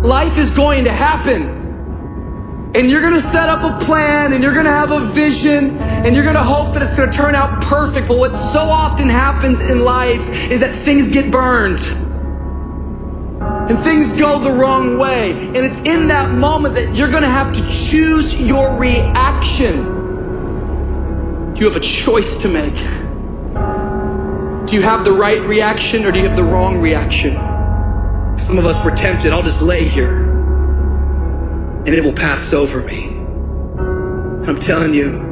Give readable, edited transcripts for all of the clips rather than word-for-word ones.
Life is going to happen. And you're gonna set up a plan, and you're gonna have a vision, and you're gonna hope that it's gonna turn out perfect. But what so often happens in life is that things get burned. And things go the wrong way. And it's in that moment that you're gonna have to choose your reaction. You have a choice to make. Do you have the right reaction, or do you have the wrong reaction? Some of us were tempted, I'll just lay here and it will pass over me. I'm telling you,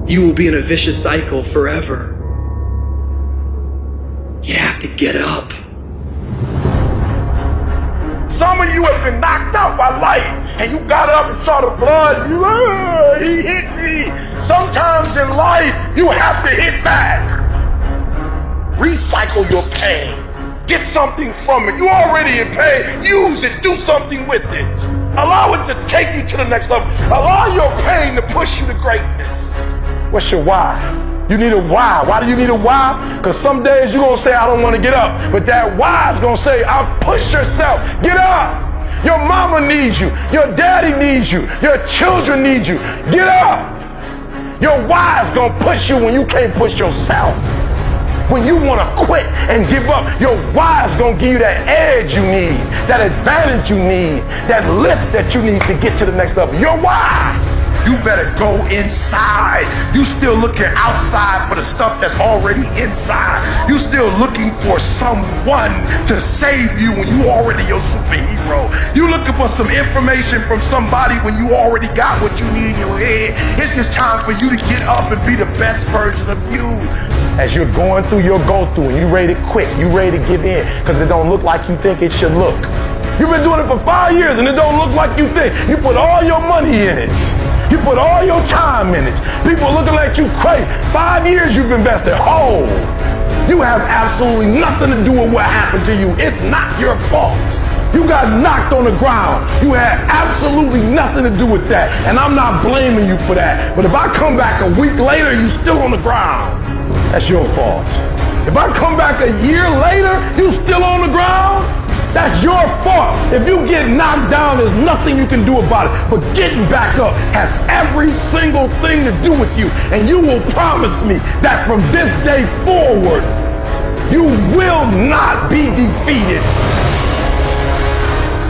you will be in a vicious cycle forever. You have to get up. Some of you have been knocked out by life, and you got up and saw the blood. He hit me. Sometimes in life, you have to hit back. Recycle your pain. Get something from it. You already in pain. Use it. Do something with it. Allow it to take you to the next level. Allow your pain to push you to greatness. What's your why? You need a why. Why do you need a why? Because some days you're going to say, I don't want to get up. But that why is going to say, I'll push yourself. Get up. Your mama needs you. Your daddy needs you. Your children need you. Get up. Your why is going to push you when you can't push yourself. When you want to quit and give up, your why is going to give you that edge you need, that advantage you need, that lift that you need to get to the next level. Your why. You better go inside. You still looking outside for the stuff that's already inside. You still looking for someone to save you when you already your superhero. You looking for some information from somebody when you already got what you need in your head. It's just time for you to get up and be the best version of you. As you're going through your go-through and you ready to quit, you ready to give in because it don't look like you think it should look. You've been doing it for 5 years and it don't look like you think. You put all your money in it. You put all your time in it. People are looking at you crazy. 5 years you've invested. Oh, you have absolutely nothing to do with what happened to you. It's not your fault. You got knocked on the ground. You had absolutely nothing to do with that. And I'm not blaming you for that. But if I come back a week later, you still on the ground. That's your fault. If I come back a year later, you still on the ground, that's your fault. If you get knocked down, there's nothing you can do about it. But getting back up has every single thing to do with you. And you will promise me that from this day forward, you will not be defeated.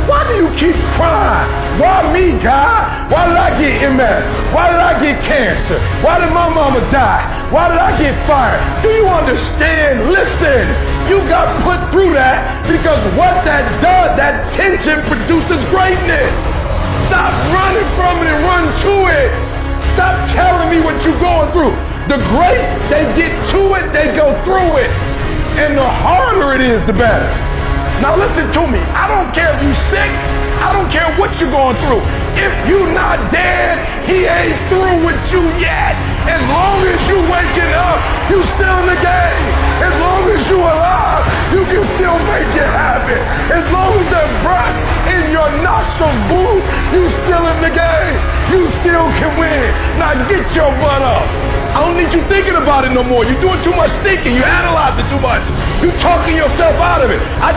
Why do you keep crying? Why me, God? Why did I get MS? Why did I get cancer? Why did my mama die? Why did I get fired? Do you understand? Listen, you got put through that because what that does, that tension produces greatness. Stop running from it and run to it. Stop telling me what you're going through. The greats, they get to it, they go through it. And the harder it is, the better. Now listen to me, I don't care if you sick, I don't care what you're going through. If you not dead, he ain't through with you yet. As long as you waking up, you still in the game. As long as you alive, you can still make it happen. As long as the breath in your nostrils move, you still in the game. You still can win. Now get your butt up. I don't need you thinking about it no more. You're doing too much thinking. You analyze it too much. You talking yourself out of it. I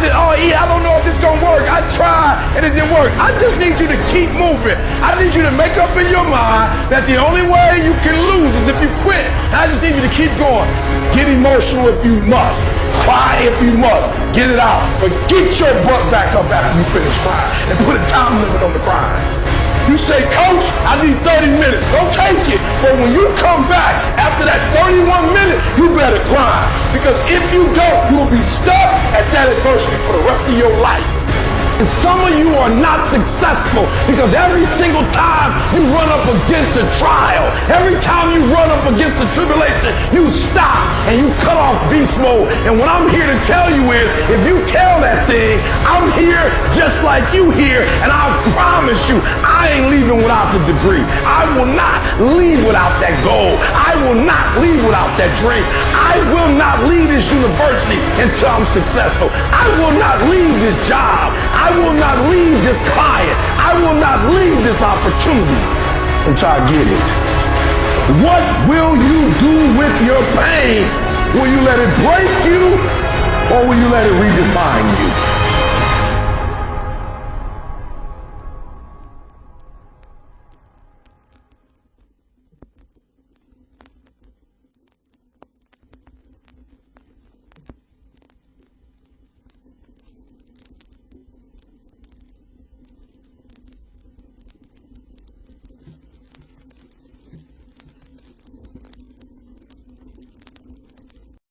don't know if this gonna work. I tried and it didn't work. I just need you to keep moving. I need you to make up in your mind that the only way you can lose is if you quit. I just need you to keep going. Get emotional if you must. Cry if you must. Get it out. But get your butt back up after you finish crying and put a time limit on the grind. You say, Coach, I need 30 minutes. Go take it. But when you come back after that 31 minutes, you better grind. Because if you don't, you will be stuck at that adversity for the rest of your life. And some of you are not successful because every single time you run up against a trial, every time you run up against a tribulation, you stop and you cut off beast mode. And what I'm here to tell you is, if you tell that thing, I'm here just like you here, and I promise you, I ain't leaving without the degree. I will not leave without that goal. I will not leave without that dream. I will not leave this university until I'm successful. I will not leave this job. I will not leave this client. I will not leave this opportunity until I get it. What will you do with your pain? Will you let it break you, or will you let it redefine you?